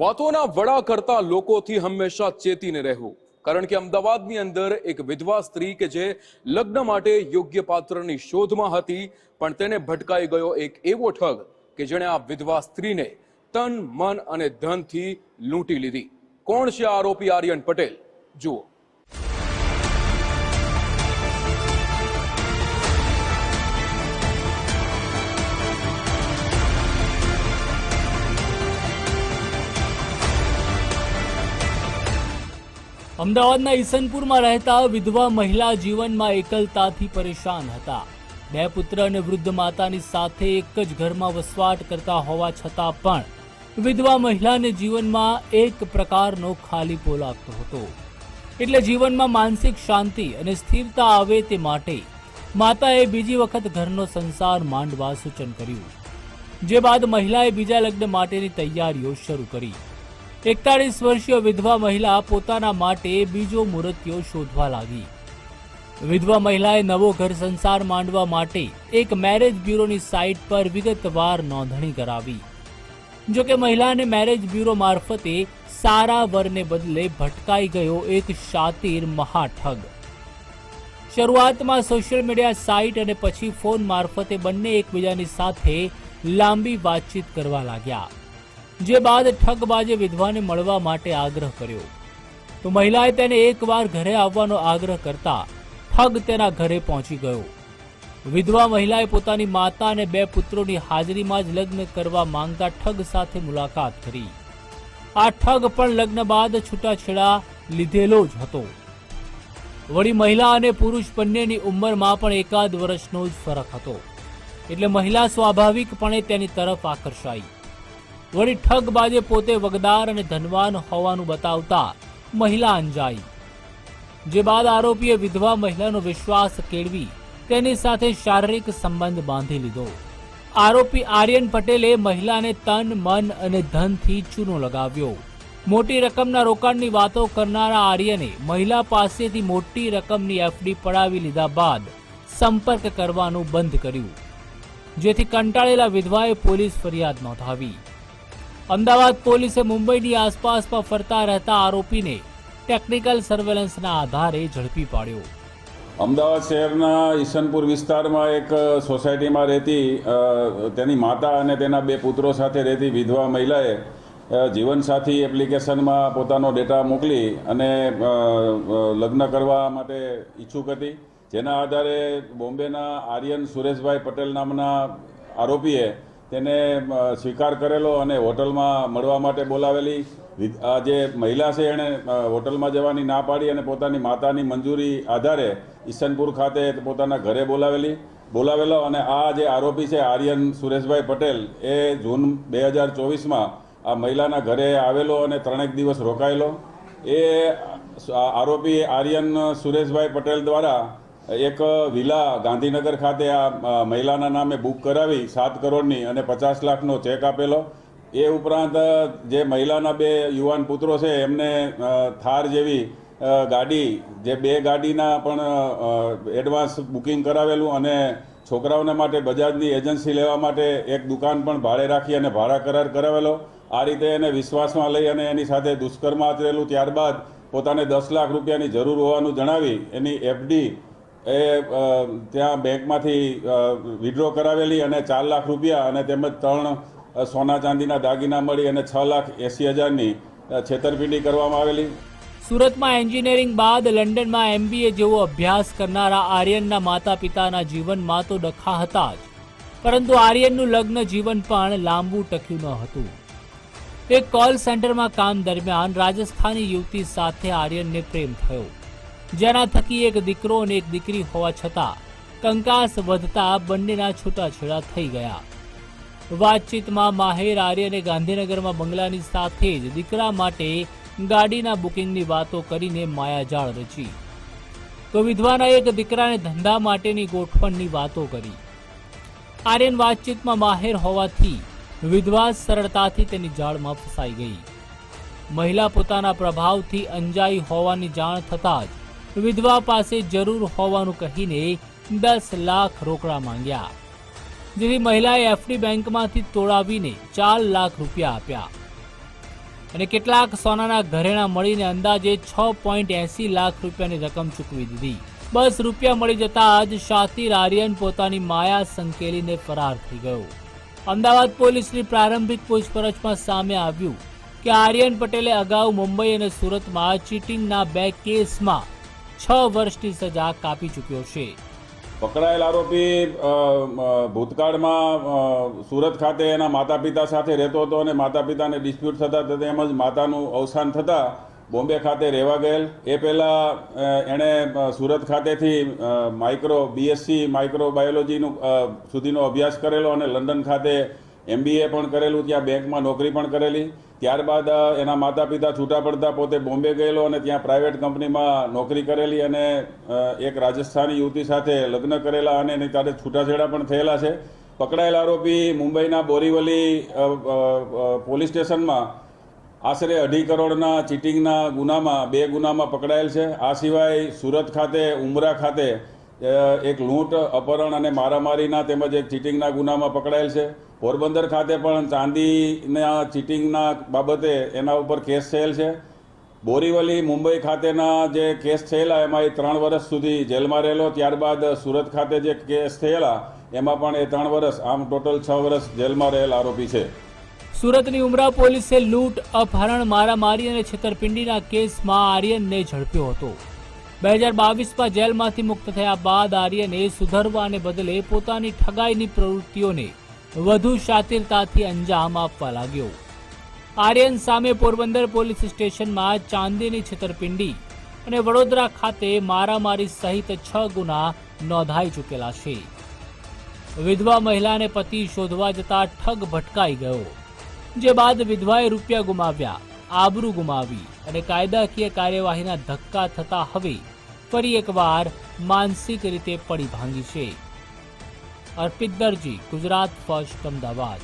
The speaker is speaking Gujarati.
વાતોના વડા કરતા લોકોથી હંમેશા ચેતીને રહેવું, કારણ કે અમદાવાદની અંદર એક વિધવા સ્ત્રી કે જે લગ્ન માટે યોગ્ય પાત્રની શોધમાં હતી, પણ તેને ભટકાઈ ગયો એક એવો ઠગ કે જેણે આ વિધવા સ્ત્રીને તન મન અને ધનથી લૂંટી લીધી. કોણ છે આરોપી આર્યન પટેલ? જુઓ. અમદાવાદના ઈસનપુરમાં રહેતા વિધવા મહિલા જીવનમાં એકલતાથી પરેશાન હતા. 2 પુત્ર અને વૃદ્ધ માતાની સાથે એક જ ઘરમાં વસવાટ કરતા હોવા છતાં પણ વિધવા મહિલાને જીવનમાં એક પ્રકારનો ખાલીપો લાગતો હતો. એટલે જીવનમાં માનસિક શાંતિ અને સ્થિરતા આવે તે માટે માતાએ બીજી વખત ઘરનો સંસાર માંડવા સૂચન કર્યું. જે બાદ મહિલાએ બીજા લગ્ન માટેની તૈયારીઓ શરૂ કરી. 41 વર્ષીય વિધવા મહિલા પોતાના માટે બીજો મુહૂર્તિયો શોધવા લાગી. વિધવા મહિલાએ નવો ઘર સંસાર માંડવા માટે એક મેરેજ બ્યુરોની સાઇટ પર વિગતવાર નોંધણી કરાવી. જોકે મહિલાને મેરેજ બ્યુરો મારફતે સારા વરને બદલે ભટકાઈ ગયો એક શાતીર મહાઠગ. શરૂઆતમાં સોશિયલ મીડિયા સાઇટ અને પછી ફોન મારફતે બંને એકબીજાની સાથે લાંબી વાતચીત કરવા લાગ્યા. જે બાદ ઠગબાજે વિધવાને મળવા માટે આગ્રહ કર્યો તો મહિલાએ તેને એકવાર ઘરે આવવાનો આગ્રહ કરતા ઠગ તેના ઘરે પહોંચી ગયો. વિધવા મહિલાએ પોતાની માતા અને 2 પુત્રોની હાજરીમાં જ લગ્ન કરવા માંગતા ઠગ સાથે મુલાકાત કરી. આ ઠગ પણ લગ્ન બાદ છૂટાછેડા લીધેલો જ હતો. વળી મહિલા અને પુરુષ બંનેની ઉંમરમાં પણ એકાદ વર્ષનો જ ફરક હતો, એટલે મહિલા સ્વાભાવિકપણે તેની તરફ આકર્ષાઈ. વળી ઠગબાજે પોતે વગદાર અને ધનવાન હોવાનું બતાવતા મહિલા અંજાઈ. જે બાદ આરોપીએ વિધવા મહિલાનો વિશ્વાસ કેળવી તેની સાથે શારીરિક સંબંધ બાંધી લીધો. આરોપી આર્યન પટેલે મહિલાને તન મન અને ધનથી ચૂનો લગાવ્યો. મોટી રકમના રોકાણની વાતો કરનારા આર્યને મહિલા પાસેથી મોટી રકમની એફડી પડાવી લીધા બાદ સંપર્ક કરવાનું બંધ કર્યું, જેથી કંટાળેલા વિધવાએ પોલીસ ફરિયાદ નોંધાવી. અમદાવાદ પોલીસે મુંબઈની આસપાસમાં ફરતા રહેતા આરોપીને ટેકનિકલ સર્વેલન્સના આધારે ઝડપી પાડ્યો. અમદાવાદ શહેરના ઈસનપુર વિસ્તારમાં એક સોસાયટીમાં રહેતી તેની માતા અને તેના 2 પુત્રો સાથે રહેતી વિધવા મહિલાએ જીવનસાથી એપ્લિકેશનમાં પોતાનો ડેટા મોકલી અને લગ્ન કરવા માટે ઈચ્છુક હતી. જેના આધારે બોમ્બેના આર્યન સુરેશભાઈ પટેલ નામના આરોપીએ તેને સ્વીકાર કરેલો અને હોટલમાં મળવા માટે બોલાવેલી. આ જે મહિલા છે એણે હોટલમાં જવાની ના પાડી અને પોતાની માતાની મંજૂરી આધારે ઈસનપુર ખાતે પોતાના ઘરે બોલાવેલો અને આ જે આરોપી છે આર્યન સુરેશભાઈ પટેલ એ જૂન 2024માં આ મહિલાના ઘરે આવેલો અને 3 દિવસ રોકાયેલો. એ આરોપી આર્યન સુરેશભાઈ પટેલ દ્વારા એક વિલા ગાંધીનગર ખાતે આ મહિલાના નામે બુક કરાવી 7 કરોડની અને 50 લાખનો ચેક આપેલો. એ ઉપરાંત જે મહિલાના 2 યુવાન પુત્રો છે એમને થાર જેવી ગાડી, જે 2 ગાડીના પણ એડવાન્સ બુકિંગ કરાવેલું અને છોકરાઓને માટે બજાજની એજન્સી લેવા માટે એક દુકાન પણ ભાડે રાખી અને ભાડા કરાર કરાવેલો. આ રીતે એને વિશ્વાસમાં લઈ અને એની સાથે દુષ્કર્મ આચરેલું. ત્યારબાદ પોતાને 10 લાખ રૂપિયાની જરૂર હોવાનું જણાવી એની એફડી ત્યાં બેંકમાંથી વિડ્રો કરાવેલી અને 4 લાખ રૂપિયા અને તેમજ 3 સોના ચાંદીના દાગીના મળી અને 6,80,000ની છેતરપિંડી કરવામાં આવેલી. સુરતમાં એન્જિનિયરિંગ બાદ લંડનમાં MBA જેવો અભ્યાસ કરનારા આર્યનના માતા પિતાના જીવનમાં તો ડખા હતા જ, પરંતુ આર્યનનું લગ્ન જીવન પણ લાંબુ ટક્યું ન હતું. એક કોલ સેન્ટરમાં કામ દરમિયાન રાજસ્થાની યુવતી સાથે આર્યનને પ્રેમ થયો, જેના થકી એક દીકરો અને એક દીકરી હોવા છતાં કંકાસ વધતા બંનેના છૂટાછેડા થઈ ગયા. વાતચીતમાં માહેર આર્યને ગાંધીનગરમાં બંગલાની સાથે જ દીકરા માટે ગાડીના બુકિંગની વાતો કરીને માયાજાળ રચી, તો વિધવાના એક દીકરાને ધંધા માટેની ગોઠવણની વાતો કરી. આર્યન વાતચીતમાં માહેર હોવાથી વિધવા સરળતાથી તેની જાળમાં ફસાઈ ગઈ. મહિલા પોતાના પ્રભાવથી અંજાઈ હોવાની જાણ થતાં જ વિધવા પાસે જરૂર હોવાનું કહીને 10 લાખ રોકડા માંગ્યા, જેથી મહિલાએ એફડી બેંકમાંથી તોડાવીને 4 લાખ રૂપિયા આપ્યા. અને કેટલાક સોનાના ઘરેણા મળીને અંદાજે 6.80 લાખ રૂપિયાની રકમ ચૂકવી દીધી. બસ રૂપિયા મળી જતા જ શાતિર આર્યન પોતાની માયા સંકેલીને ફરાર થઈ ગયો. અમદાવાદ પોલીસની પ્રારંભિક પૂછપરછમાં સામે આવ્યું કે આર્યન પટેલે અગાઉ મુંબઈ અને સુરતમાં ચીટિંગના 2 કેસમાં 6 વર્ષની સજા કાપી ચૂક્યો છે. પકડાયેલ આરોપી ભૂતકાળમાં સુરત ખાતે એના માતા પિતા સાથે રહેતો હતો અને માતા પિતાને ડિસ્પ્યુટ થતા તેમજ માતાનું અવસાન થતાં બોમ્બે ખાતે રહેવા ગયેલ. એ પહેલાં એણે સુરત ખાતેથી બીએસસી માઇક્રોબાયોલોજીનું સુધીનો અભ્યાસ કરેલો અને લંડન ખાતે MBA પણ કરેલું, ત્યાં બેંકમાં નોકરી પણ કરેલી. ત્યારબાદ એના માતા પિતા છૂટા પડતા પોતે બોમ્બે ગયેલો અને ત્યાં પ્રાઇવેટ કંપનીમાં નોકરી કરેલી અને એક રાજસ્થાની યુવતી સાથે લગ્ન કરેલા અને એની સાથે છૂટાછેડા પણ થયેલા છે. પકડાયેલ આરોપી મુંબઈના બોરીવલી પોલીસ સ્ટેશનમાં આશરે 2.5 કરોડના ચીટિંગના ગુનામાં 2 ગુનામાં પકડાયેલ છે. આ સિવાય સુરત ખાતે ઉમરા ખાતે એક લૂંટ, અપહરણ અને મારામારીના તેમજ એક ચીટિંગના ગુનામાં પકડાયેલ છે. પોરબંદર ખાતે પણ ચાંદીના ચીટિંગના બાબતે એના ઉપર કેસ થયેલ છે. બોરીવલી મુંબઈ ખાતેના જે કેસ થયેલા એમાં એ 3 વર્ષ સુધી જેલમાં રહેલો. ત્યારબાદ સુરત ખાતે જે કેસ થયેલા એમાં પણ એ 3 વર્ષ, આમ ટોટલ 6 વર્ષ જેલમાં રહેલ આરોપી છે. સુરતની ઉમરા પોલીસે લૂંટ, અપહરણ, મારામારી અને છેતરપિંડીના કેસમાં આર્યનને ઝડપ્યો હતો. 2022માં જેલમાંથી મુક્ત થયા બાદ આર્યને સુધરવાને બદલે પોતાની ઠગાઈની પ્રવૃત્તિઓને વધુ શાતિરતાથી અંજામ આપવા લાગ્યો. આર્યન સામે પોરબંદર પોલીસ સ્ટેશનમાં ચાંદીની છેતરપિંડી અને વડોદરા ખાતે મારામારી સહિત 6 ગુના નોંધાઈ ચૂકેલા છે. વિધવા મહિલાને પતિ શોધવા જતા ઠગ ભટકાઈ ગયો, જે બાદ વિધવાએ રૂપિયા ગુમાવ્યા, આબરૂ ગુમાવી અને કાયદાકીય કાર્યવાહીના ધક્કા થતા હવે ફરી એકવાર માનસિક રીતે પડી ભાંગી છે. અર્પિત દરજી, ગુજરાત ફર્સ્ટ, અમદાવાદ.